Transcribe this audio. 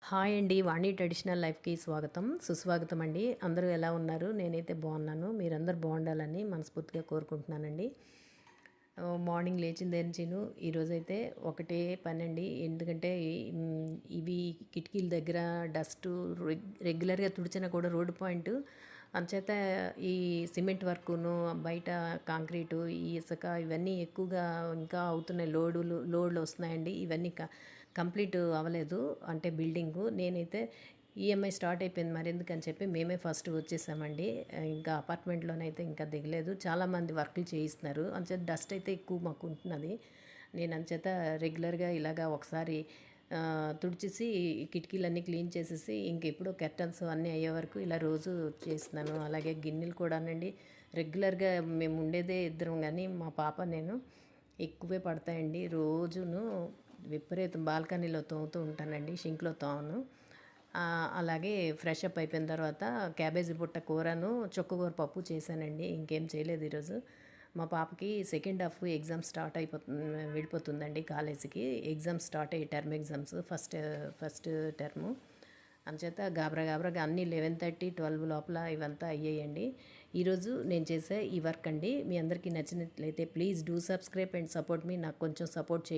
Hi అండి. వాణి traditional లైఫ్‌కి స్వాగతం, సుస్వాగతం అండి. అందరూ ఎలా ఉన్నారు? నేనైతే బాగున్నాను. మీరందరూ బాగుండాలని మనస్ఫూర్తిగా కోరుకుంటున్నానండి. మార్నింగ్ లేచిన దగ్గర ఈరోజైతే ఒకటే పనండి. ఎందుకంటే ఇవి కిటికీల దగ్గర డస్టు రెగ్యులర్‌గా తుడిచినా కూడా రోడ్డు పాయింట్ అంచేత ఈ సిమెంట్ వర్కును, బయట కాంక్రీటు, ఈ ఇసుక ఇవన్నీ ఎక్కువగా ఇంకా అవుతున్నాయి. లోడ్లు వస్తున్నాయండి. ఇవన్నీ కంప్లీట్ అవ్వలేదు. అంటే బిల్డింగు. నేనైతే ఈఎంఐ స్టార్ట్ అయిపోయింది మరెందుకని చెప్పి మేమే ఫస్ట్ వచ్చేసామండి. ఇంకా అపార్ట్మెంట్లోనైతే ఇంకా దిగలేదు. చాలామంది వర్కులు చేయిస్తున్నారు. అంచేత డస్ట్ అయితే ఎక్కువ మాకు ఉంటున్నది. నేను అంచేత రెగ్యులర్గా ఇలాగా ఒకసారి తుడిచేసి కిటికీలన్నీ క్లీన్ చేసేసి ఇంకెప్పుడు కర్టన్స్ అన్నీ అయ్యే వరకు ఇలా రోజు చేస్తున్నాను. అలాగే గిన్నెలు కూడానండి రెగ్యులర్గా మేము ఉండేదే ఇద్దరం, కానీ మా పాప నేను ఎక్కువే పడతాయండి. రోజును విపరీతం బాల్కనీలో తోముతూ ఉంటానండి, షింక్లో తోమను. అలాగే ఫ్రెష్ అప్ అయిపోయిన తర్వాత క్యాబేజీ బుట్ట కూరను, చుక్కకూర పప్పు చేశానండి. ఇంకేం చేయలేదు ఈరోజు. మా పాపకి సెకండ్ హాఫ్ ఎగ్జామ్ స్టార్ట్ వెళ్ళిపోతుందండి కాలేజీకి. ఎగ్జామ్స్ స్టార్ట్ అయ్యి టర్మ్ ఎగ్జామ్స్ ఫస్ట్ టర్ము. అంచేత గాబరాగా అన్నీ 11:30, 12 లోపల ఇవంతా అయ్యాయండి. ఈరోజు నేను చేసే ఈ వర్క్ అండి. మీ అందరికీ నచ్చినట్లయితే please do subscribe and support me. నాకు కొంచెం సపోర్ట్ చేయండి.